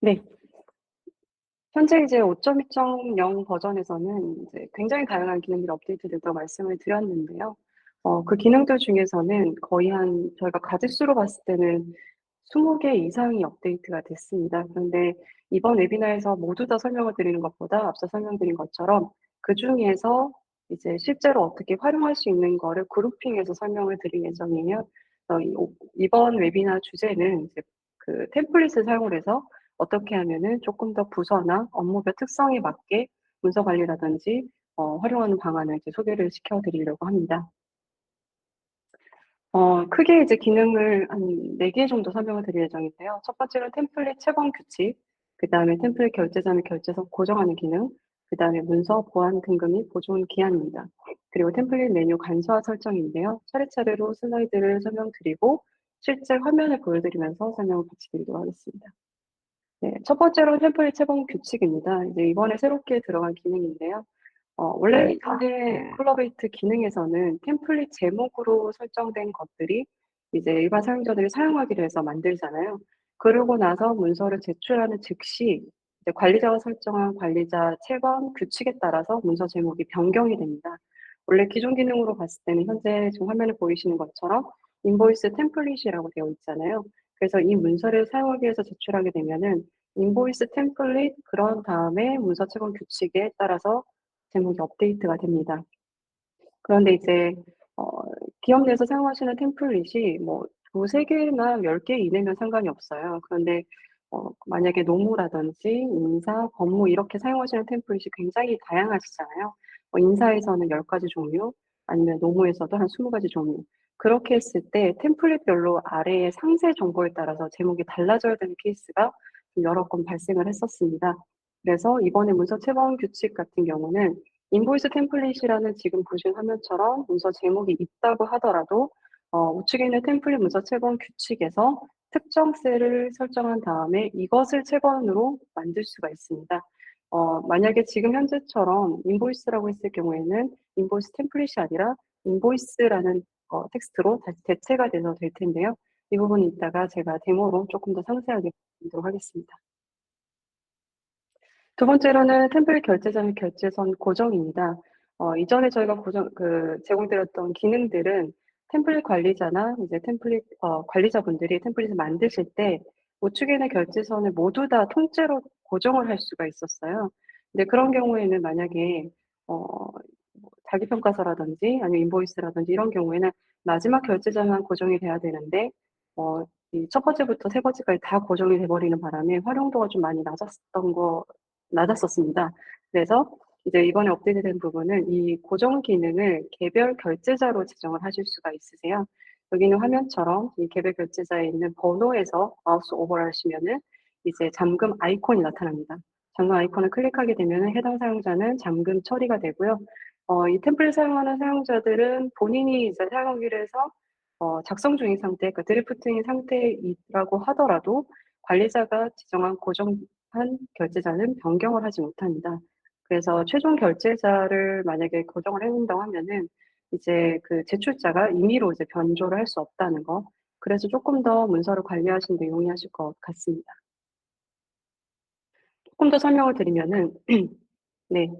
네. 현재 이제 5.2.0 버전에서는 이제 굉장히 다양한 기능들이 업데이트돼서 말씀을 드렸는데요. 그 기능들 중에서는 거의 한 저희가 가짓수로 봤을 때는 20개 이상이 업데이트가 됐습니다. 그런데 이번 웨비나에서 모두 다 설명을 드리는 것보다 앞서 설명드린 것처럼 그중에서 이제 실제로 어떻게 활용할 수 있는 거를 그룹핑해서 설명을 드릴 예정이에요. 이번 웨비나 주제는 이제 그 템플릿을 사용을 해서 어떻게 하면은 조금 더 부서나 업무별 특성에 맞게 문서 관리라든지 활용하는 방안을 이제 소개를 시켜 드리려고 합니다. 크게 이제 기능을 한 4개 정도 설명을 드릴 예정인데요. 첫 번째로 템플릿 채권 규칙, 그다음에 템플릿 결제자 및 결제선 고정하는 기능, 그다음에 문서 보안 등급 및 보존 기한입니다. 그리고 템플릿 메뉴 간소화 설정인데요. 차례차례로 슬라이드를 설명드리고 실제 화면을 보여드리면서 설명을 같이 드리도록 하겠습니다. 네. 첫 번째로 템플릿 채공 규칙입니다. 이제 이번에 새롭게 들어간 기능인데요. 원래 현재 콜라보레이트 기능에서는 템플릿 제목으로 설정된 것들이 이제 일반 사용자들이 사용하기로 해서 만들잖아요. 그러고 나서 문서를 제출하는 즉시 이제 관리자가 설정한 관리자 채권 규칙에 따라서 문서 제목이 변경이 됩니다. 원래 기존 기능으로 봤을 때는 현재 지금 화면에 보이시는 것처럼 인보이스 템플릿이라고 되어 있잖아요. 그래서 이 문서를 사용하기 위해서 제출하게 되면은 인보이스 템플릿 그런 다음에 문서 채권 규칙에 따라서 제목이 업데이트가 됩니다. 그런데 이제 어 기업 내에서 사용하시는 템플릿이 뭐 2-3 개나 10개 이내면 상관이 없어요. 그런데 만약에 노무라든지 인사, 법무 이렇게 사용하시는 템플릿이 굉장히 다양하시잖아요. 인사에서는 10 가지 종류 아니면 노무에서도 한 20 가지 종류. 그렇게 했을 때 템플릿별로 아래의 상세 정보에 따라서 제목이 달라져야 되는 케이스가 좀 여러 건 발생을 했었습니다. 그래서 이번에 문서 채번 규칙 같은 경우는 인보이스 템플릿이라는 지금 보신 화면처럼 문서 제목이 있다고 하더라도 우측에 있는 템플릿 문서 채권 규칙에서 특정 셀을 설정한 다음에 이것을 채권으로 만들 수가 있습니다. 만약에 지금 현재처럼 인보이스라고 했을 경우에는 인보이스 템플릿이 아니라 인보이스라는 텍스트로 다시 대체가 돼서 될 텐데요. 이 부분은 이따가 제가 데모로 조금 더 상세하게 보도록 하겠습니다. 두 번째로는 템플릿 결제자 및 결제선 고정입니다. 이전에 저희가 제공드렸던 기능들은 템플릿 관리자나 이제 템플릿 관리자분들이 템플릿을 만드실 때 우측에 있는 결제선을 모두 다 통째로 고정을 할 수가 있었어요. 근데 그런 경우에는 만약에 뭐 자기평가서라든지 아니면 인보이스라든지 이런 경우에는 마지막 결제자만 고정이 돼야 되는데 이 첫 번째부터 세 번째까지 다 고정이 돼 버리는 바람에 활용도가 좀 많이 낮았었습니다. 그래서 이제 이번에 업데이트된 부분은 이 고정 기능을 개별 결제자로 지정을 하실 수가 있으세요. 여기는 화면처럼 이 개별 결제자에 있는 번호에서 마우스 오버를 하시면은 이제 잠금 아이콘이 나타납니다. 잠금 아이콘을 클릭하게 되면은 해당 사용자는 잠금 처리가 되고요. 이 템플릿 사용하는 사용자들은 본인이 이제 사용하기로 해서 작성 중인 상태, 그러니까 드리프트인 상태이라고 하더라도 관리자가 지정한 고정한 결제자는 변경을 하지 못합니다. 그래서 최종 결제자를 만약에 고정을 해 놓는다고 하면은 이제 그 제출자가 임의로 이제 변조를 할 수 없다는 거. 그래서 쪼끔 더 문서를 관리하시는 데 용이하실 것 같습니다. 조금 더 설명을 드리면은 네.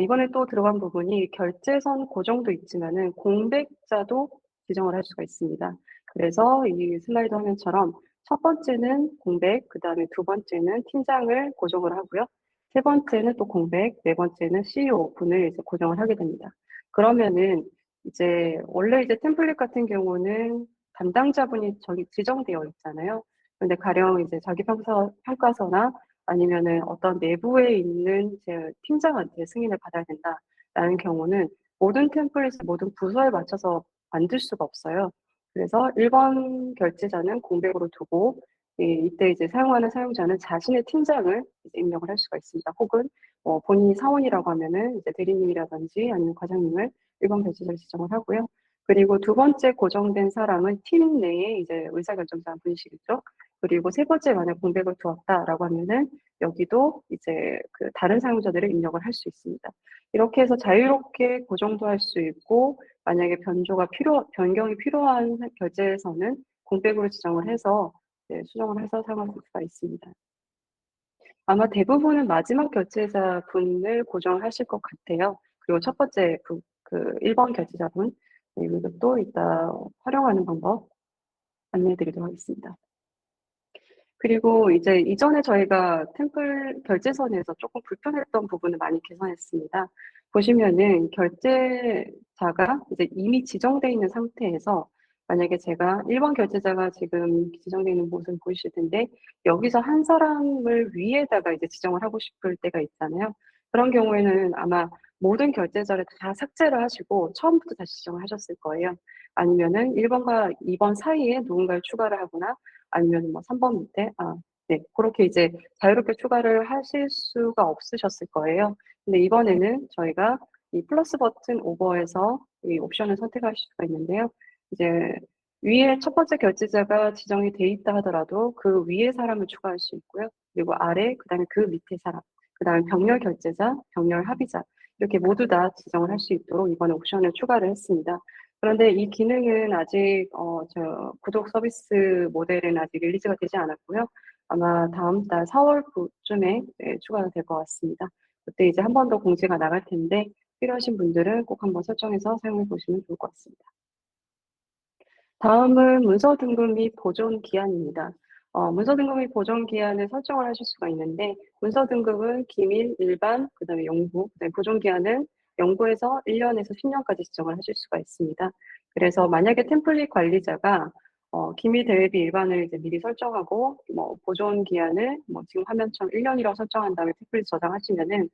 이번에 또 들어간 부분이 결제선 고정도 있지만은 공백자도 지정을 할 수가 있습니다. 그래서 이 슬라이드 화면처럼 첫 번째는 공백, 그다음에 두 번째는 팀장을 고정을 하고요. 세 번째는 또 공백, 네 번째는 CEO 분을 이제 고정을 하게 됩니다. 그러면은 이제 원래 이제 템플릿 같은 경우는 담당자분이 저기 지정되어 있잖아요. 근데 가령 이제 자기 평가서나 아니면은 어떤 내부에 있는 제 팀장한테 승인을 받아야 된다라는 경우는 모든 템플릿을 모든 부서에 맞춰서 만들 수가 없어요. 그래서 1번 결제자는 공백으로 두고 이때 이제 사용하는 사용자는 자신의 팀장을 이제 입력을 할 수가 있습니다. 혹은 본인이 사원이라고 하면은 이제 대리님이라든지 아니면 과장님을 1번 결제자로 지정을 하고요. 그리고 두 번째 고정된 사람은 팀 내에 이제 의사결정자 분이시겠죠. 그리고 세 번째 만약 공백을 두었다라고 하면은 여기도 이제 그 다른 사용자들을 입력을 할 수 있습니다. 이렇게 해서 자유롭게 고정도 할 수 있고 만약에 변경이 필요한 결제에서는 공백으로 지정을 해서 네 수정을 해서 사용할 수가 있습니다. 아마 대부분은 마지막 결제자분을 고정하실 것 같아요. 그리고 첫 번째 1번 결제자분, 네, 이것도 이따 활용하는 방법 안내해 드리도록 하겠습니다. 그리고 이제 이전에 저희가 템플 결제선에서 조금 불편했던 부분을 많이 개선했습니다. 보시면은 결제자가 이제 이미 지정돼 있는 상태에서 만약에 제가 1번 결제자가 지금 지정되어 있는 모습을 보이실 텐데 여기서 한 사람을 위에다가 이제 지정을 하고 싶을 때가 있잖아요. 그런 경우에는 아마 모든 결제자를 다 삭제를 하시고 처음부터 다시 지정을 하셨을 거예요. 아니면은 1 번과 2번 사이에 누군가를 추가를 하거나 아니면 뭐 3번 밑에 네 고렇게 이제 자유롭게 추가를 하실 수가 없으셨을 거예요. 근데 이번에는 저희가 이 플러스 버튼 오버에서 이 옵션을 선택하실 수가 있는데요. 이제 위에 첫 번째 결제자가 지정이 돼 있다 하더라도 그 위에 사람을 추가할 수 있고요. 그리고 아래 그다음에 그 밑에 사람, 그다음에 병렬 결제자, 병렬 합의자 이렇게 모두 다 지정을 할 수 있도록 이번에 옵션을 추가를 했습니다. 그런데 이 기능은 아직 구독 서비스 모델은 아직 릴리즈가 되지 않았고요. 아마 다음 달 4월 쯤에 네, 추가가 될 것 같습니다. 그때 이제 한 번 더 공지가 나갈 텐데 필요하신 분들은 꼭 한번 설정해서 사용해 보시면 좋을 것 같습니다. 다음은 문서 등급 및 보존 기한입니다. 문서 등급 및 보존 기한을 설정을 하실 수가 있는데 문서 등급은 기밀, 일반, 그다음에 영구, 그다음에 보존 기한은 영구에서 1 년에서 10 년까지 지정을 하실 수가 있습니다. 그래서 만약에 템플릿 관리자가 기밀 대외비 일반을 이제 미리 설정하고 뭐 보존 기한을 뭐 지금 화면처럼 1 년이라고 설정한 다음에 템플릿 저장하시면은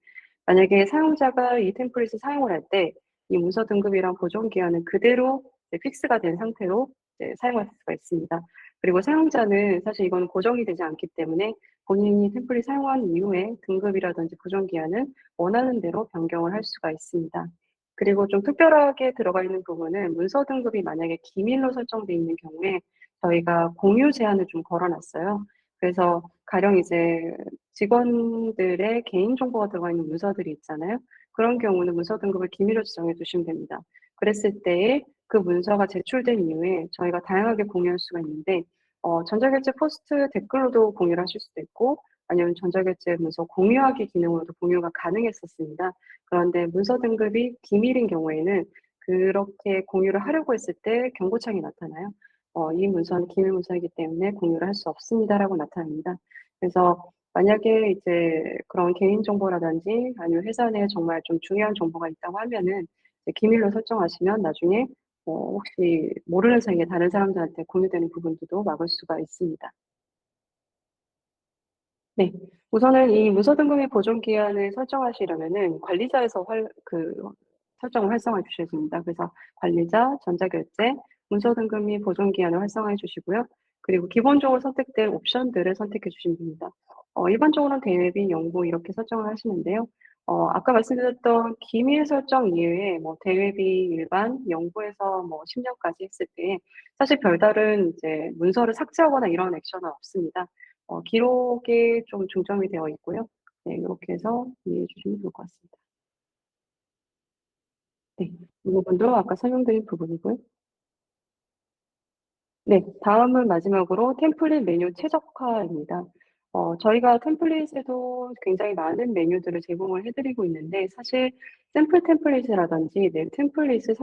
만약에 사용자가 이 템플릿을 사용을 할 때 이 문서 등급이랑 보존 기한은 그대로 이제 픽스가 된 상태로 이제 사용할 수가 있습니다. 그리고 사용자는 사실 이거는 고정이 되지 않기 때문에 본인이 템플릿 사용한 이후에 등급이라든지 보존 기한은 원하는 대로 변경을 할 수가 있습니다. 그리고 좀 특별하게 들어가 있는 부분은 문서 등급이 만약에 기밀로 설정돼 있는 경우에 저희가 공유 제한을 좀 걸어 놨어요. 그래서 가령 이제 직원들의 개인 정보가 들어가 있는 문서들이 있잖아요. 그런 경우는 문서 등급을 기밀로 지정해 두시면 됩니다. 그랬을 때에 그 문서가 제출된 이후에 저희가 다양하게 공유할 수가 있는데 전자결제 포스트 댓글로도 공유를 하실 수도 있고 아니면 전자결제 문서 공유하기 기능으로도 공유가 가능했었습니다. 그런데 문서 등급이 기밀인 경우에는 그렇게 공유를 하려고 했을 때 경고창이 나타나요. "이 문서는 기밀 문서이기 때문에 공유를 할 수 없습니다."라고 나타납니다. 그래서 만약에 이제 그런 개인 정보라든지 아니면 회사 내에 정말 좀 중요한 정보가 있다고 하면은 이제 기밀로 설정하시면 나중에 혹시 모르는 사이에 다른 사람들한테 공유되는 부분들도 막을 수가 있습니다. 네. 우선은 이 문서 등급의 보존 기한을 설정하시려면은 관리자에서 설정을 활성화해 주셔야 됩니다. 그래서 관리자, 전자결제, 문서 등급 및 보존 기한을 활성화해 주시고요. 그리고 기본적으로 선택될 옵션들을 선택해 주시면 됩니다. 일반적으로는 대외비, 영구 이렇게 설정을 하시는데요. 아까 말씀드렸던 기밀 설정 이외에 뭐 대외비, 일반, 영구에서 뭐 10 년까지 했을 때 사실 별다른 이제 문서를 삭제하거나 이런 액션은 없습니다. 기록에 좀 중점이 되어 있고요. 네 요렇게 해서 이해해 주시면 좋을 것 같습니다. 네. 이 부분도 아까 설명드린 부분이고요. 네. 다음은 마지막으로 템플릿 메뉴 최적화입니다. 저희가 템플릿에도 굉장히 많은 메뉴들을 제공을 해 드리고 있는데 사실 샘플 템플릿이라든지 내 템플릿을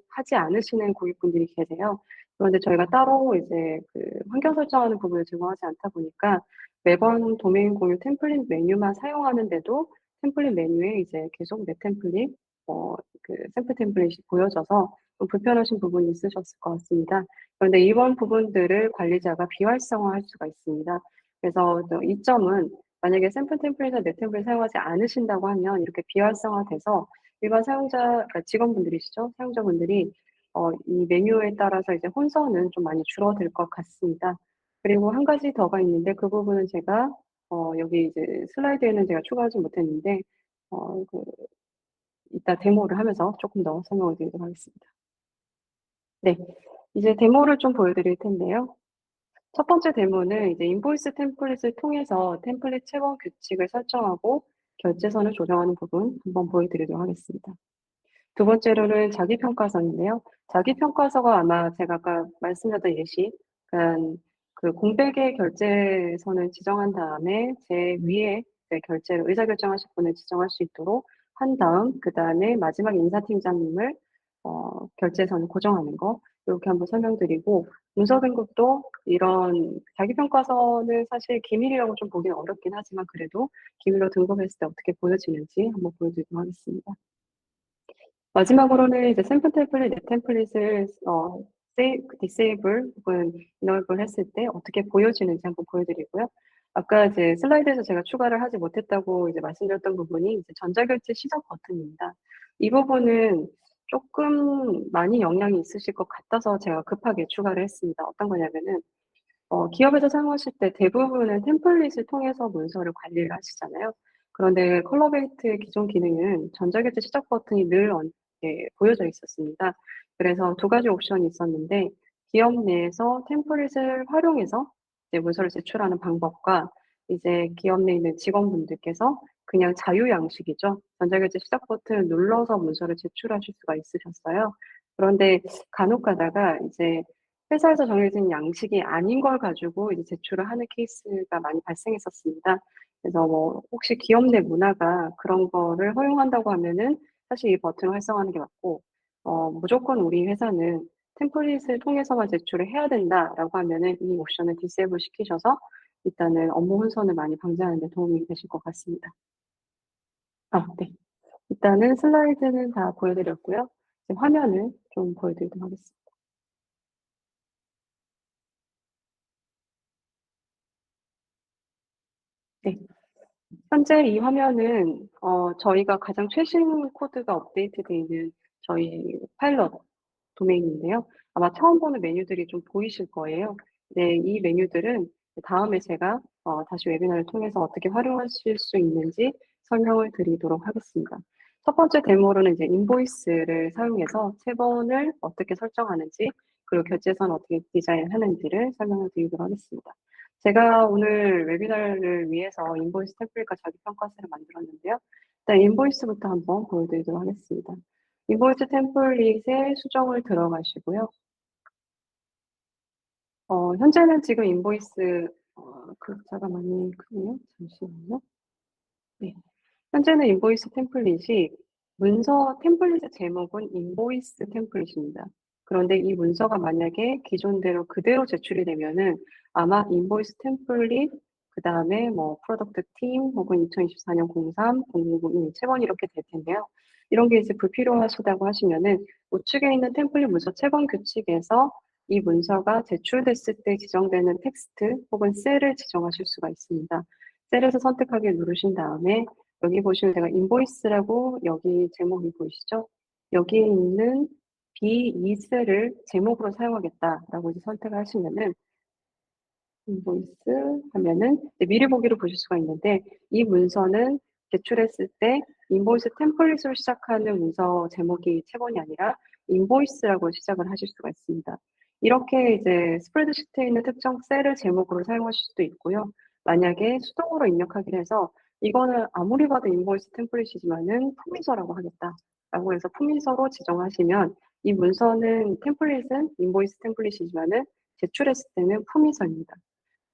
하지 않으시는 고객분들이 계세요. 그런데 저희가 따로 이제 환경 설정하는 부분을 제공하지 않다 보니까 매번 도메인 공유 템플릿 메뉴만 사용하는데도 템플릿 메뉴에 이제 계속 내 템플릿 샘플 템플릿이 보여져서 좀 불편하신 부분이 있으셨을 것 같습니다. 그런데 이런 부분들을 관리자가 비활성화할 수가 있습니다. 그래서 이 점은 만약에 샘플 템플릿이나 내 템플릿 사용하지 않으신다고 하면 이렇게 비활성화돼서 일반 그러니까 직원분들이시죠. 사용자분들이 이 메뉴에 따라서 이제 혼선은 좀 많이 줄어들 것 같습니다. 그리고 한 가지 더가 있는데 그 부분은 제가 여기 이제 슬라이드에는 제가 추가하지 못했는데 어 그 이따 데모를 하면서 조금 더 설명을 드리도록 하겠습니다. 네. 이제 데모를 좀 보여드릴 텐데요. 첫 번째 데모는 이제 인보이스 템플릿을 통해서 템플릿 채권 규칙을 설정하고 결제선을 조정하는 부분 한번 보여드리도록 하겠습니다. 두 번째로는 자기평가서인데요. 자기평가서가 아마 제가 아까 말씀드렸던 예시 그러니깐 그 공백의 결제선을 지정한 다음에 제 위에 이제 결제를 의사결정하실 분을 지정할 수 있도록 한 다음 그다음에 마지막 인사팀장님을 결제선을 고정하는 거 이렇게 한번 설명드리고 문서 등급도 이런 자기평가서는 사실 기밀이라고 좀 보기는 어렵긴 하지만 그래도 기밀로 등급했을 때 어떻게 보여지는지 한번 보여드리도록 하겠습니다. 마지막으로는 이제 샘플 템플릿, 넷 템플릿을 디세이블 혹은 이너블 했을 때 어떻게 보여지는지 한번 보여드리고요. 아까 이제 슬라이드에서 제가 추가를 하지 못했다고 이제 말씀드렸던 부분이 이제 전자결제 시작 버튼입니다. 이 부분은 조금 많이 영향이 있으실 것 같아서 제가 급하게 추가를 했습니다. 어떤 거냐면은 기업에서 사용하실 때 대부분은 템플릿을 통해서 문서를 관리를 하시잖아요. 그런데 컬러베이트의 기존 기능은 전자결제 시작 버튼이 늘 보여져 있었습니다. 그래서 두 가지 옵션이 있었는데 기업 내에서 템플릿을 활용해서 이제 문서를 제출하는 방법과 이제 기업 내에 있는 직원분들께서 그냥 자유 양식이죠. 전자결제 시작 버튼을 눌러서 문서를 제출하실 수가 있으셨어요. 그런데 간혹 가다가 이제 회사에서 정해진 양식이 아닌 걸 가지고 이제 제출을 하는 케이스가 많이 발생했었습니다. 그래서 뭐 혹시 기업 내 문화가 그런 거를 허용한다고 하면은 사실 이 버튼을 활성화하는 게 맞고 무조건 우리 회사는 템플릿을 통해서만 제출을 해야 된다라고 하면은 이 옵션을 디세이블 시키셔서 일단은 업무 혼선을 많이 방지하는 데 도움이 되실 것 같습니다. 네. 일단은 슬라이드는 다 보여드렸고요. 이제 화면을 좀 보여드리도록 하겠습니다. 네. 현재 이 화면은 저희가 가장 최신 코드가 업데이트되어 있는 저희 파일럿 도메인인데요. 아마 처음 보는 메뉴들이 좀 보이실 거예요. 네, 이 메뉴들은 다음에 제가 다시 웨비나를 통해서 어떻게 활용하실 수 있는지 설명을 드리도록 하겠습니다. 첫 번째 데모로는 이제 인보이스를 사용해서 채번을 어떻게 설정하는지 그리고 결제선 어떻게 디자인하는지를 설명을 드리도록 하겠습니다. 제가 오늘 웨비나를 위해서 인보이스 템플릿과 자기평가서를 만들었는데요. 일단 인보이스부터 한번 보여드리도록 하겠습니다. 인보이스 템플릿에 수정을 들어가시고요. 현재는 지금 인보이스 글자가 많이 크네요. 잠시만요. 네. 현재는 인보이스 템플릿이 문서 템플릿의 제목은 인보이스 템플릿입니다. 그런데 이 문서가 만약에 기존대로 그대로 제출이 되면은 아마 인보이스 템플릿 그다음에 뭐 프로덕트 팀 혹은 2024년 03, 009 채번 이렇게 될 텐데요. 이런 게 이제 불필요하시다고 하시면은 우측에 있는 템플릿 문서 채번 규칙에서 이 문서가 제출됐을 때 지정되는 텍스트 혹은 셀을 지정하실 수가 있습니다. 셀에서 선택하기 누르신 다음에 여기 보시면 제가 인보이스라고 여기 제목이 보이시죠? 여기에 있는 B2셀을 제목으로 사용하겠다라고 이제 선택을 하시면은 인보이스 하면은 이제 미리 보기로 보실 수가 있는데 이 문서는 제출했을 때 인보이스 템플릿으로 시작하는 문서 제목이 채번이 아니라 인보이스라고 시작을 하실 수가 있습니다. 이렇게 이제 스프레드시트에 있는 특정 셀을 제목으로 사용하실 수도 있고요. 만약에 수동으로 입력하기로 해서 이거는 아무리 봐도 인보이스 템플릿이지만은 품위서라고 하겠다라고 해서 품위서로 지정하시면 이 문서는 템플릿은 인보이스 템플릿이지만은 제출했을 때는 품위서입니다.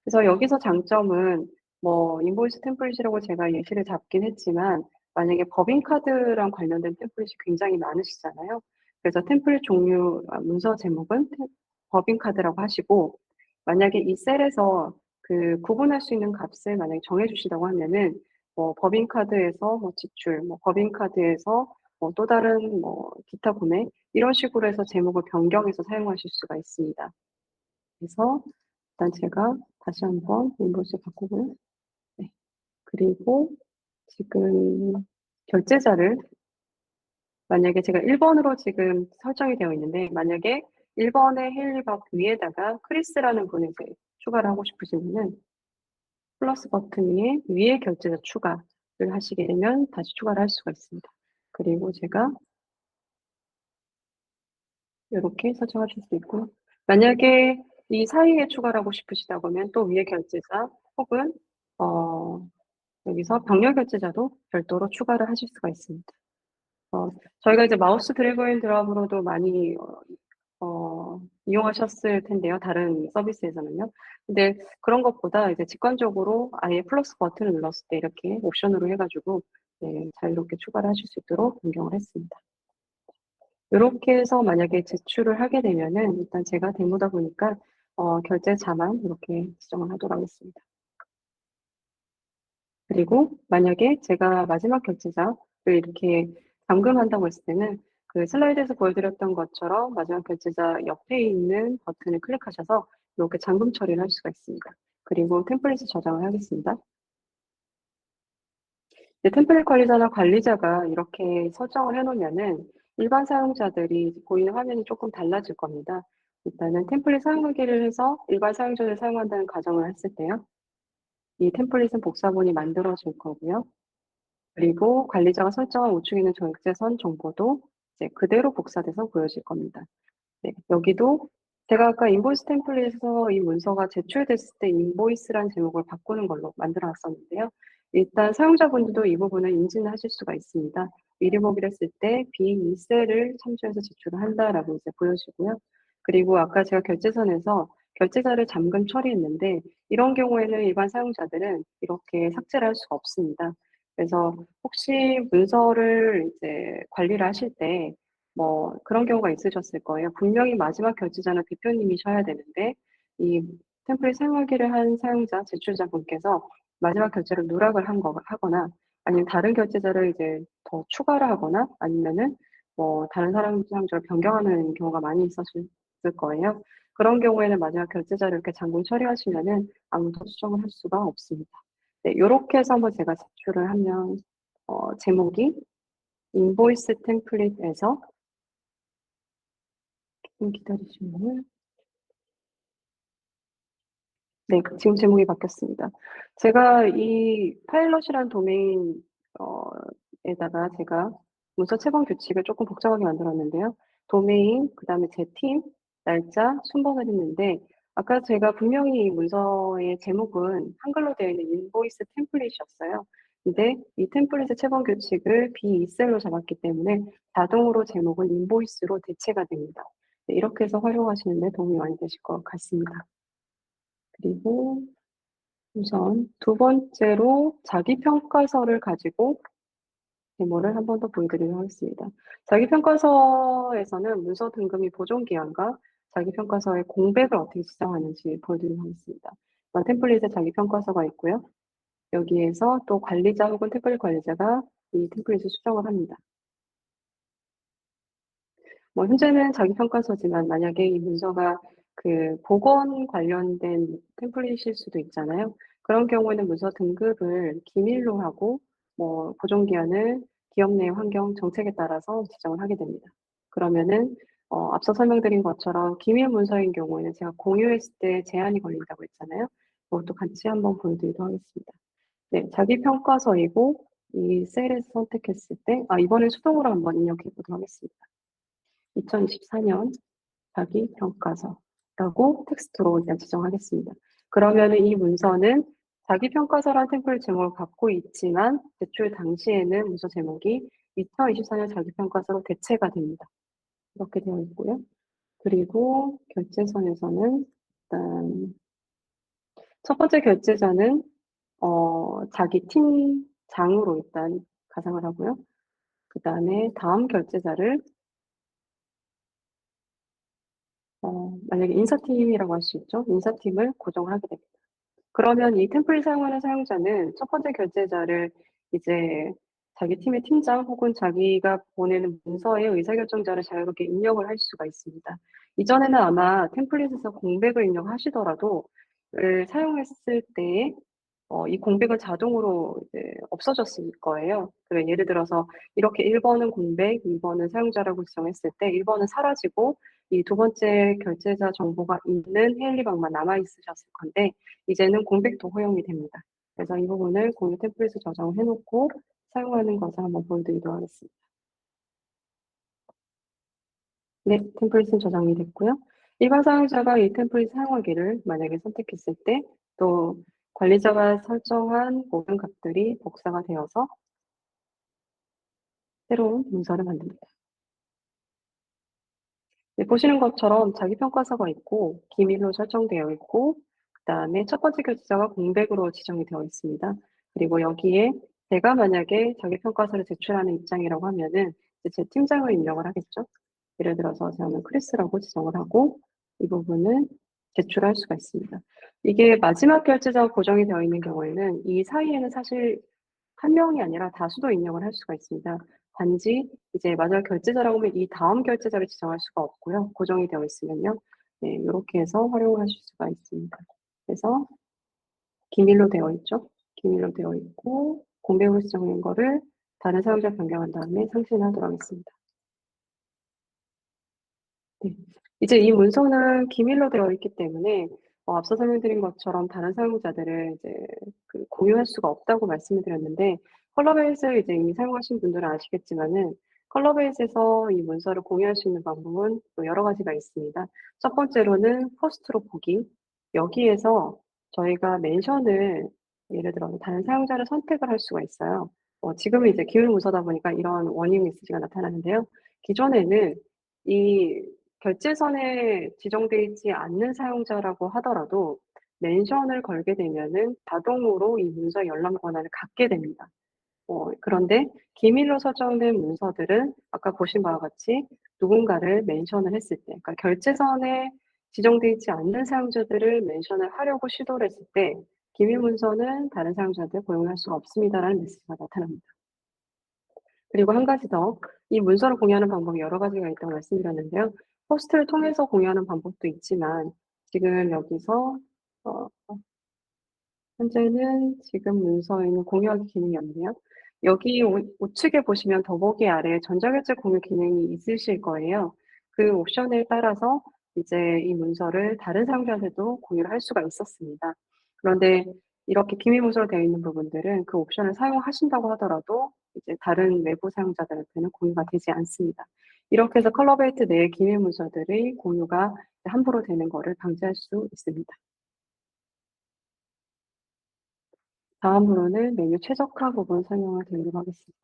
그래서 여기서 장점은 뭐 인보이스 템플릿이라고 제가 예시를 잡긴 했지만 만약에 법인카드랑 관련된 템플릿이 굉장히 많으시잖아요. 그래서 템플릿 종류 문서 제목은 법인카드라고 하시고 만약에 이 셀에서 그 구분할 수 있는 값을 만약에 정해 주시다고 하면은 뭐 법인카드에서 뭐 지출, 뭐 법인카드에서 뭐 또 다른 뭐 기타 구매 이런 식으로 해서 제목을 변경해서 사용하실 수가 있습니다. 그래서 일단 제가 다시 한번 인보이스 바꾸고요. 네. 그리고 지금 결제자를 만약에 제가 1번으로 지금 설정이 되어 있는데 만약에 1번의 헤일리박 위에다가 크리스라는 분을 이제 추가를 하고 싶으시면은 플러스 버튼 위에 결제자 추가를 하시게 되면 다시 추가를 할 수가 있습니다. 그리고 제가 이렇게 설정하실 수 있고요. 만약에 이 사이에 추가를 하고 싶으시다고 하면 또 위에 결제자 혹은 어, 여기서 병렬 결제자도 별도로 추가를 하실 수가 있습니다. 저희가 이제 마우스 드래그 앤 드랍으로도 많이 이용하셨을 텐데요. 다른 서비스에서는요. 근데 그런 것보다 이제 직관적으로 아예 플러스 버튼을 눌렀을 때 이렇게 옵션으로 해 가지고 네 자유롭게 추가를 하실 수 있도록 변경을 했습니다. 요렇게 해서 만약에 제출을 하게 되면은 일단 제가 대무다 보니까 결제자만 이렇게 지정을 하도록 하겠습니다. 그리고 만약에 제가 마지막 결제자를 이렇게 잠금한다고 했을 때는 그 슬라이드에서 보여드렸던 것처럼 마지막 결제자 옆에 있는 버튼을 클릭하셔서 이렇게 잠금 처리를 할 수가 있습니다. 그리고 템플릿을 저장을 하겠습니다. 이제 템플릿 관리자나 관리자가 이렇게 설정을 해 놓으면은 일반 사용자들이 보이는 화면이 조금 달라질 겁니다. 일단은 템플릿 사용하기를 해서 일반 사용자를 사용한다는 가정을 했을 때요. 이 템플릿은 복사본이 만들어질 거고요. 그리고 관리자가 설정한 우측에 있는 절제선 정보도 이제 그대로 복사돼서 보여질 겁니다. 네. 여기도 제가 아까 인보이스 템플릿에서 이 문서가 제출됐을 때 인보이스라는 제목을 바꾸는 걸로 만들어 놨었는데요. 일단 사용자분들도 이 부분을 인지는 하실 수가 있습니다. 미리 보기를 했을 때 B2 셀을 참조해서 제출을 한다라고 이제 보여지고요. 그리고 아까 제가 결제선에서 결제자를 잠금 처리했는데 이런 경우에는 일반 사용자들은 이렇게 삭제를 할 수가 없습니다. 그래서 혹시 문서를 이제 관리를 하실 때 뭐 그런 경우가 있으셨을 거예요. 분명히 마지막 결제자는 대표님이셔야 되는데 이 템플릿 사용하기를 한 사용자, 제출자분께서 마지막 결제를 누락을 하거나 아니면 다른 결제자를 이제 더 추가를 하거나 아니면은 뭐 다른 사용자를 변경하는 경우가 많이 있었을 거예요. 그런 경우에는 마지막 결제자를 이렇게 잠금 처리하시면은 아무도 수정을 할 수가 없습니다. 네, 요렇게 해서 한번 제가 제출을 하면 제목이 인보이스 템플릿에서 좀 기다리시면은 네. 지금 제목이 바뀌었습니다. 제가 이 파일럿이라는 도메인 어 에다가 제가 문서 채번 규칙을 쪼끔 복잡하게 만들었는데요. 도메인 그다음에 제 팀, 날짜, 순번을 했는데 아까 제가 분명히 이 문서의 제목은 한글로 되어 있는 인보이스 템플릿이었어요. 근데 이 템플릿의 채번 규칙을 B2셀로 잡았기 때문에 자동으로 제목은 인보이스로 대체가 됩니다. 네 이렇게 해서 활용하시는 데 도움이 많이 되실 것 같습니다. 그리고 우선 두 번째로 자기 평가서를 가지고 데모를 한 번 더 보여드리도록 하겠습니다. 자기 평가서에서는 문서 등급이 보존 기한과 자기 평가서의 공백을 어떻게 지정하는지 보여드리도록 하겠습니다. 템플릿에 자기 평가서가 있고요. 여기에서 또 관리자 혹은 템플릿 관리자가 이 템플릿을 수정을 합니다. 뭐 현재는 자기 평가서지만 만약에 이 문서가 그 보건 관련된 템플릿일 수도 있잖아요. 그런 경우에는 문서 등급을 기밀로 하고 뭐 보존 기한을 기업 내 환경 정책에 따라서 지정을 하게 됩니다. 그러면은 앞서 설명드린 것처럼 기밀 문서인 경우에는 제가 공유했을 때 제한이 걸린다고 했잖아요. 그것도 같이 한번 보여드리도록 하겠습니다. 네, 자기 평가서이고 이 셀에서 선택했을 때 이번엔 수동으로 한번 입력해 보도록 하겠습니다. 2024년 자기 평가서라고 텍스트로 일단 지정하겠습니다. 그러면은 이 문서는 자기 평가서라는 템플릿 제목을 갖고 있지만 제출 당시에는 문서 제목이 2024년 자기 평가서로 대체가 됩니다. 이렇게 되어 있고요. 그리고 결제선에서는 일단 첫 번째 결제자는 자기 팀장으로 일단 가상을 하고요. 그다음에 다음 결제자를 만약에 인사팀이라고 할 수 있죠. 인사팀을 고정을 하게 됩니다. 그러면 이 템플릿 사용하는 사용자는 첫 번째 결제자를 이제 자기 팀의 팀장 혹은 자기가 보내는 문서의 의사결정자를 자유롭게 입력을 할 수가 있습니다. 이전에는 아마 템플릿에서 공백을 입력하시더라도 사용했을 때에 이 공백은 자동으로 이제 없어졌을 거예요. 예를 들어서 이렇게 1 번은 공백, 2 번은 사용자라고 지정했을 때 1 번은 사라지고 이 두 번째 결제자 정보가 있는 헤일리방만 남아 있으셨을 건데 이제는 공백도 허용이 됩니다. 그래서 이 부분을 공유 템플릿을 저장을 해 놓고 사용하는 것을 한번 보여드리도록 하겠습니다. 네, 템플릿은 저장이 됐고요. 일반 사용자가 이 템플릿 사용하기를 만약에 선택했을 때 또 관리자가 설정한 모든 값들이 복사가 되어서 새로운 문서를 만듭니다. 네, 보시는 것처럼 자기평가서가 있고 기밀로 설정되어 있고 그다음에 첫 번째 결제자가 공백으로 지정이 되어 있습니다. 그리고 여기에 제가 만약에 자기평가서를 제출하는 입장이라고 하면은 이제 제 팀장을 입력을 하겠죠. 예를 들어서 저는 크리스라고 지정을 하고 이 부분은 제출할 수가 있습니다. 이게 마지막 결제자가 고정이 되어 있는 경우에는 이 사이에는 사실 한 명이 아니라 다수도 입력을 할 수가 있습니다. 단지 이제 마지막 결제자라고 하면 이 다음 결제자를 지정할 수가 없고요. 고정이 되어 있으면요. 네, 요렇게 해서 활용을 하실 수가 있습니다. 그래서 기밀로 되어 있죠. 기밀로 되어 있고 공백으로 지정된 거를 다른 사용자 변경한 다음에 상신하도록 하겠습니다. 네. 이제 이 문서는 기밀로 되어 있기 때문에 앞서 설명드린 것처럼 다른 사용자들을 이제 공유할 수가 없다고 말씀을 드렸는데 컬러베이스 이제 이미 사용하신 분들은 아시겠지만은 컬러베이스에서 이 문서를 공유할 수 있는 방법은 또 여러 가지가 있습니다. 첫 번째로는 포스트로 보기. 여기에서 저희가 멘션을 예를 들어서 다른 사용자를 선택을 할 수가 있어요. 지금은 이제 기울 문서다 보니까 이런 워닝 메시지가 나타나는데요. 기존에는 이 결제선에 지정되어 있지 않는 사용자라고 하더라도 멘션을 걸게 되면은 자동으로 이 문서 열람 권한을 갖게 됩니다. 그런데 기밀로 설정된 문서들은 아까 보신 바와 같이 누군가를 멘션을 했을 때, 그러니까 결제선에 지정되어 있지 않는 사용자들을 멘션을 하려고 시도를 했을 때 기밀 문서는 다른 사용자들 고용할 수가 없습니다라는 메시지가 나타납니다. 그리고 한 가지 더, 이 문서를 공유하는 방법이 여러 가지가 있다고 말씀드렸는데요. 포스트를 통해서 공유하는 방법도 있지만 지금 여기서 어 현재는 지금 문서에는 공유하기 기능이 없네요. 여기 우측에 보시면 더보기 아래에 전자결제 공유 기능이 있으실 거예요. 그 옵션에 따라서 이제 이 문서를 다른 사용자한테도 공유를 할 수가 있었습니다. 그런데 이렇게 기밀 문서로 되어 있는 부분들은 그 옵션을 사용하신다고 하더라도 이제 다른 외부 사용자들한테는 공유가 되지 않습니다. 이렇게 해서 컬러베이트 내의 기밀 문서들의 공유가 함부로 되는 거를 방지할 수 있습니다. 다음으로는 메뉴 최적화 부분 설명을 드리도록 하겠습니다.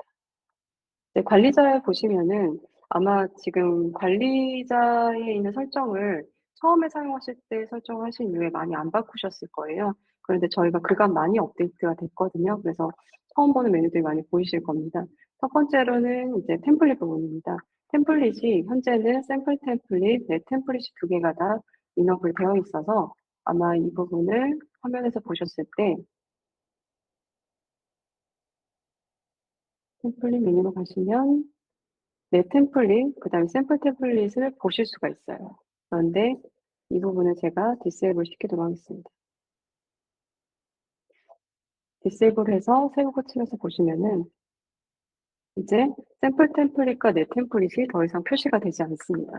네, 관리자에 보시면은 아마 지금 관리자에 있는 설정을 처음에 사용하실 때 설정하신 이후에 많이 안 바꾸셨을 거예요. 그런데 저희가 그간 많이 업데이트가 됐거든요. 그래서 처음 보는 메뉴들이 많이 보이실 겁니다. 첫 번째로는 이제 템플릿 부분입니다. 템플릿이 현재는 샘플 템플릿, 네 템플릿이 두 개가 다 인업이 되어 있어서 아마 이 부분을 화면에서 보셨을 때 템플릿 메뉴로 가시면 네 템플릿, 그다음에 샘플 템플릿을 보실 수가 있어요. 그런데 이 부분을 제가 디세이블 시키도록 하겠습니다. 디세이블해서 새우 거치면서 보시면은 이제 샘플 템플릿과 네 템플릿이 더 이상 표시가 되지 않습니다.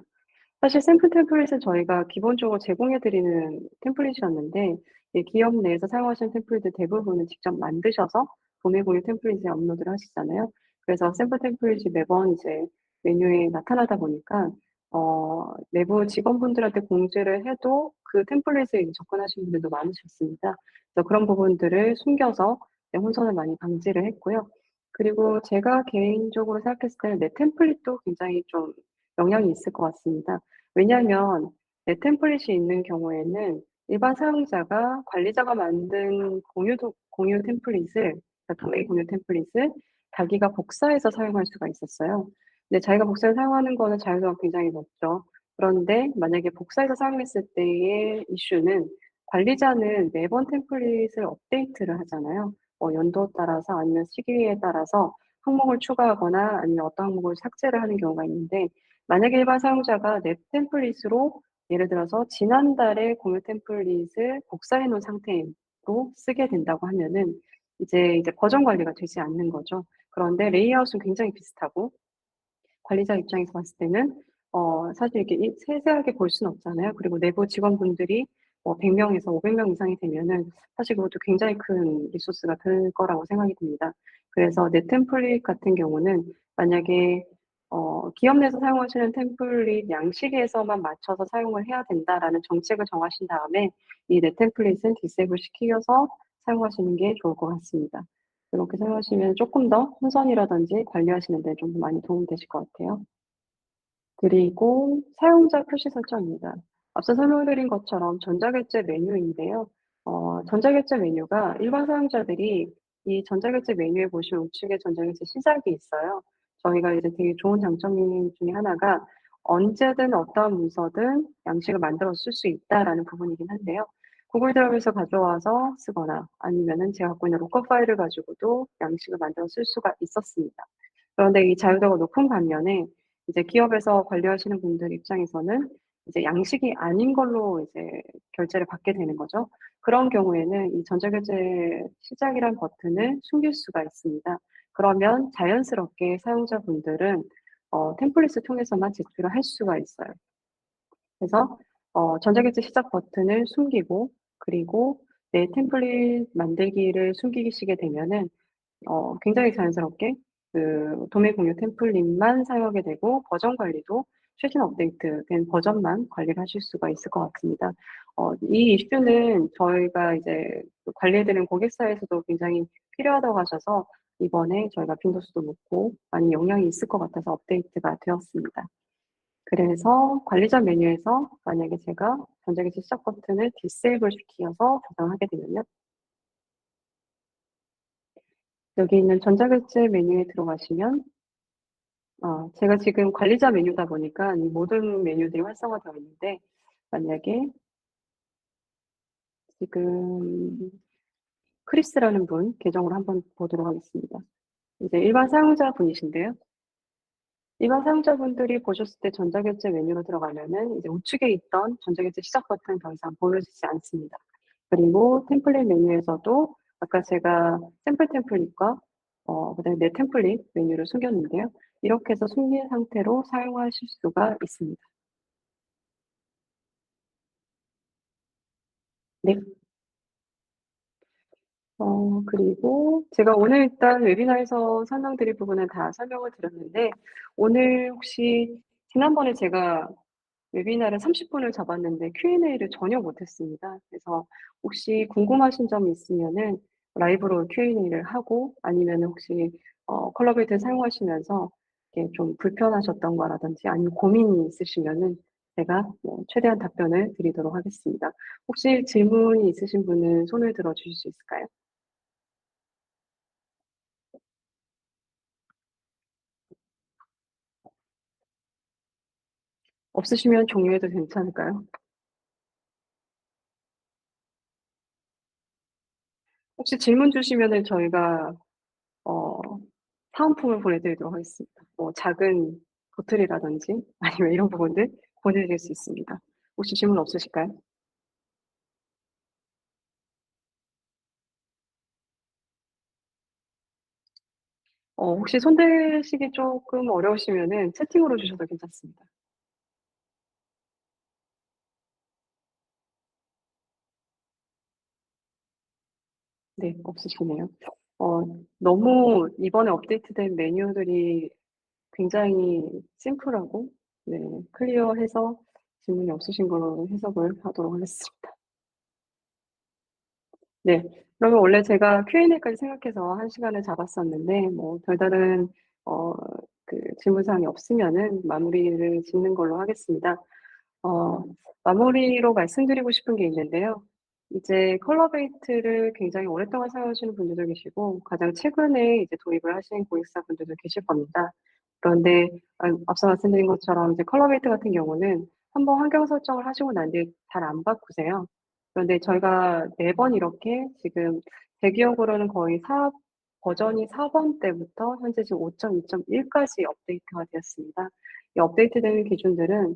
사실 샘플 템플릿은 저희가 기본적으로 제공해 드리는 템플릿이었는데 이 기업 내에서 사용하시는 템플릿을 대부분은 직접 만드셔서 도매 공유 템플릿에 업로드를 하시잖아요. 그래서 샘플 템플릿이 매번 이제 메뉴에 나타나다 보니까 내부 직원분들한테 공지를 해도 그 템플릿에 이제 접근하시는 분들도 많으셨습니다. 그래서 그런 부분들을 숨겨서 혼선을 많이 방지를 했고요. 그리고 제가 개인적으로 생각했을 때는 내 템플릿도 굉장히 좀 영향이 있을 것 같습니다. 왜냐하면 내 템플릿이 있는 경우에는 일반 사용자가 관리자가 만든 공유 템플릿을, 그러니까 도메인 공유 템플릿을 자기가 복사해서 사용할 수가 있었어요. 근데 자기가 복사해서 사용하는 거는 자유도가 굉장히 높죠. 그런데 만약에 복사해서 사용했을 때의 이슈는 관리자는 매번 템플릿을 업데이트를 하잖아요. 연도에 따라서 아니면 시기에 따라서 항목을 추가하거나 아니면 어떤 항목을 삭제를 하는 경우가 있는데 만약에 일반 사용자가 내 템플릿으로 예를 들어서 지난달에 공유 템플릿을 복사해 놓은 상태로 쓰게 된다고 하면은 이제 버전 관리가 되지 않는 거죠. 그런데 레이아웃은 굉장히 비슷하고 관리자 입장에서 봤을 때는 사실 이렇게 세세하게 볼 수는 없잖아요. 그리고 내부 직원분들이 100명에서 500명 이상이 되면은 사실 그것도 굉장히 큰 리소스가 들 거라고 생각이 듭니다. 그래서 내 템플릿 같은 경우는 만약에 기업 내에서 사용하시는 템플릿 양식에서만 맞춰서 사용을 해야 된다라는 정책을 정하신 다음에 이 내 템플릿은 디세이블 시키셔서 사용하시는 게 좋을 것 같습니다. 그렇게 사용하시면 조금 더 혼선이라든지 관리하시는 데 좀 많이 도움이 되실 것 같아요. 그리고 사용자 표시 설정입니다. 앞서 설명드린 것처럼 전자결제 메뉴인데요. 전자결제 메뉴가 일반 사용자들이 이 전자결제 메뉴에 보시면 우측에 전자결제 시작이 있어요. 저희가 이제 되게 좋은 장점 중에 하나가 언제든 어떠한 문서든 양식을 만들어서 쓸 수 있다라는 부분이긴 한데요. 구글 드라이브에서 가져와서 쓰거나 아니면은 제가 갖고 있는 로커 파일을 가지고도 양식을 만들어 쓸 수가 있었습니다. 그런데 이 자유도가 높은 반면에 이제 기업에서 관리하시는 분들 입장에서는 이제 양식이 아닌 걸로 이제 결제를 받게 되는 거죠. 그런 경우에는 이 전자결제 시작이란 버튼을 숨길 수가 있습니다. 그러면 자연스럽게 사용자분들은 템플릿을 통해서만 제출을 할 수가 있어요. 그래서 전자결제 시작 버튼을 숨기고 그리고 내 템플릿 만들기를 숨기시게 되면은 굉장히 자연스럽게 그 도메인 공유 템플릿만 사용하게 되고 버전 관리도 최신 업데이트된 버전만 관리를 하실 수가 있을 것 같습니다. 이 이슈는 저희가 이제 그 관리해 드리는 고객사에서도 굉장히 필요하다고 하셔서 이번에 저희가 빈도수도 높고 많이 영향이 있을 것 같아서 업데이트가 되었습니다. 그래서 관리자 메뉴에서 만약에 제가 전자기기 시작 버튼을 디세이블 시켜서 저장하게 되면요. 여기 있는 전자결제 메뉴에 들어가시면 제가 지금 관리자 메뉴다 보니까 이 모든 메뉴들이 활성화되어 있는데 만약에 지금 크리스라는 분 계정으로 한번 보도록 하겠습니다. 이제 일반 사용자분이신데요. 일반 사용자분들이 보셨을 때 전자결제 메뉴로 들어가면은 이제 우측에 있던 전자결제 시작 버튼 더 이상 보여지지 않습니다. 그리고 템플릿 메뉴에서도 아까 제가 샘플 템플릿과 그다음에 내 템플릿 메뉴를 숨겼는데요. 이렇게 해서 숨긴 상태로 사용하실 수가 있습니다. 네. 그리고 제가 오늘 일단 웨비나에서 설명드릴 부분은 다 설명을 드렸는데 오늘 혹시 지난번에 제가 웨비나를 30 분을 잡았는데 Q&A를 전혀 못 했습니다. 그래서 혹시 궁금하신 점이 있으면은 라이브로 Q&A를 하고 아니면은 혹시 컬러베이트를 사용하시면서 이렇게 좀 불편하셨던 거라든지 아니면 고민이 있으시면은 제가 뭐 최대한 답변을 드리도록 하겠습니다. 혹시 질문이 있으신 분은 손을 들어 주실 수 있을까요? 없으시면 종료해도 괜찮을까요? 혹시 질문 주시면은 저희가 어 사은품을 보내드리도록 하겠습니다. 뭐 작은 보틀이라든지 아니면 이런 부분들 보내드릴 수 있습니다. 혹시 질문 없으실까요? 혹시 손대시기 조금 어려우시면은 채팅으로 주셔도 괜찮습니다. 네, 없으시네요. 어 너무 이번에 업데이트된 메뉴들이 굉장히 심플하고 네 클리어해서 질문이 없으신 걸로 해석을 하도록 하겠습니다. 네. 그러면 원래 제가 Q&A까지 생각해서 1 시간을 잡았었는데 뭐 별다른 어 질문 사항이 없으면은 마무리를 짓는 걸로 하겠습니다. 어 마무리로 말씀드리고 싶은 게 있는데요. 이제 컬러베이트를 굉장히 오랫동안 사용하시는 분들도 계시고 가장 최근에 이제 도입을 하신 고객사분들도 계실 겁니다. 그런데 앞서 말씀드린 것처럼 이제 컬러베이트 같은 경우는 한번 환경 설정을 하시고 난 뒤에 잘 안 바꾸세요. 그런데 저희가 매번 이렇게 지금 제 기억으로는 거의 버전이 4번 때부터 현재 지금 5.2.1 까지 업데이트가 되었습니다. 이 업데이트되는 기준들은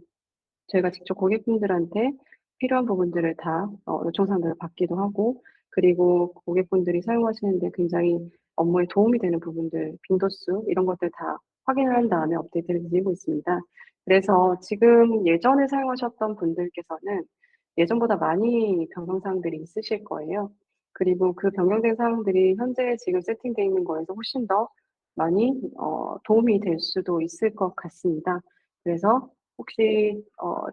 저희가 직접 고객분들한테 필요한 부분들을 다 요청 사항들을 받기도 하고 그리고 고객분들이 사용하시는 데 굉장히 업무에 도움이 되는 부분들 빈도수 이런 것들 다 확인을 한 다음에 업데이트를 드리고 있습니다. 그래서 지금 예전에 사용하셨던 분들께서는 예전보다 많이 변경 사항들이 있으실 거예요. 그리고 그 변경된 사항들이 현재 지금 세팅되어 있는 거에서 훨씬 더 많이 도움이 될 수도 있을 것 같습니다. 그래서 혹시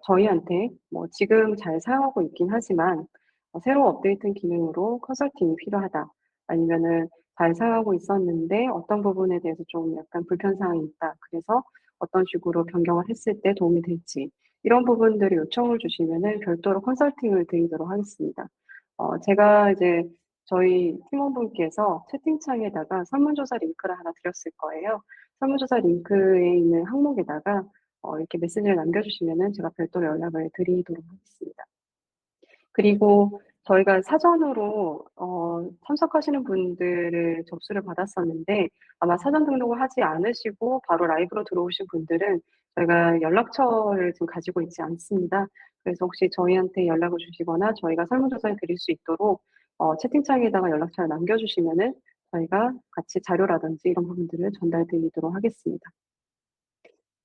저희한테 뭐 지금 잘 사용하고 있긴 하지만 새로 업데이트 기능으로 컨설팅이 필요하다. 아니면은 잘 사용하고 있었는데 어떤 부분에 대해서 좀 약간 불편 사항이 있다. 그래서 어떤 식으로 변경을 했을 때 도움이 될지 이런 부분들을 요청을 주시면은 별도로 컨설팅을 드리도록 하겠습니다. 제가 이제 저희 팀원분께서 채팅창에다가 설문조사 링크를 하나 드렸을 거예요. 설문조사 링크에 있는 항목에다가 이렇게 메시지를 남겨주시면은 제가 별도로 연락을 드리도록 하겠습니다. 그리고 저희가 사전으로 참석하시는 분들을 접수를 받았었는데 아마 사전 등록을 하지 않으시고 바로 라이브로 들어오신 분들은 저희가 연락처를 지금 가지고 있지 않습니다. 그래서 혹시 저희한테 연락을 주시거나 저희가 설문조사를 드릴 수 있도록 채팅창에다가 연락처를 남겨주시면은 저희가 같이 자료라든지 이런 부분들을 전달 드리도록 하겠습니다.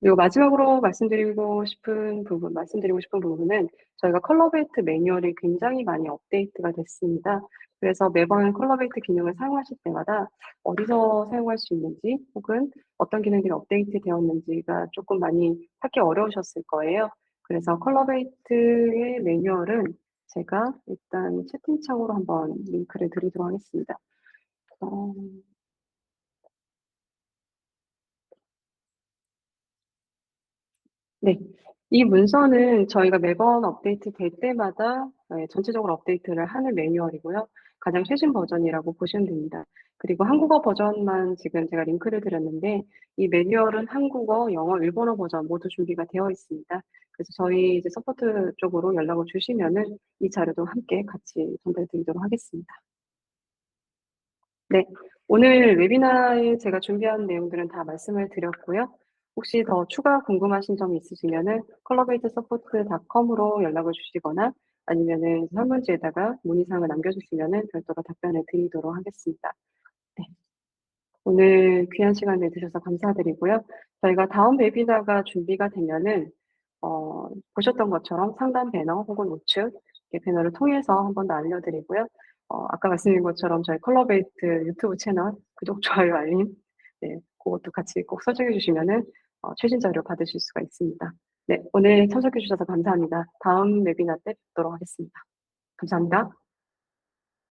그리고 마지막으로 말씀드리고 싶은 부분은 저희가 컬러베이트 매뉴얼이 굉장히 많이 업데이트가 됐습니다. 그래서 매번 컬러베이트 기능을 사용하실 때마다 어디서 사용할 수 있는지 혹은 어떤 기능들이 업데이트 되었는지가 조금 많이 찾기 어려우셨을 거예요. 그래서 컬러베이트의 매뉴얼은 제가 일단 채팅창으로 한번 링크를 드리도록 하겠습니다. 어, 네. 이 문서는 저희가 매번 업데이트 될 때마다 전체적으로 업데이트를 하는 매뉴얼이고요. 가장 최신 버전이라고 보시면 됩니다. 그리고 한국어 버전만 지금 제가 링크를 드렸는데 이 매뉴얼은 한국어, 영어, 일본어 버전 모두 준비가 되어 있습니다. 그래서 저희 이제 서포트 쪽으로 연락을 주시면은 이 자료도 함께 같이 전달 드리도록 하겠습니다. 네. 오늘 웨비나에 제가 준비한 내용들은 다 말씀을 드렸고요. 혹시 더 추가 궁금하신 점이 있으시면은 collaboratesupportcom으로 연락을 주시거나 아니면은 설문지에다가 문의사항을 남겨주시면은 별도로 답변을 드리도록 하겠습니다. 네. 오늘 귀한 시간 내주셔서 감사드리고요. 저희가 다음 웨비나가 준비가 되면은 보셨던 것처럼 상단 배너 혹은 우측 이렇게 배너를 통해서 한 번 더 알려드리고요. 아까 말씀드린 것처럼 저희 컬러베이트 유튜브 채널 구독, 좋아요, 알림 네, 그것도 같이 꼭 설정해 주시면은 최신 자료 받으실 수가 있습니다. 네, 오늘 참석해 주셔서 감사합니다. 다음 웨비나 때 뵙도록 하겠습니다. 감사합니다.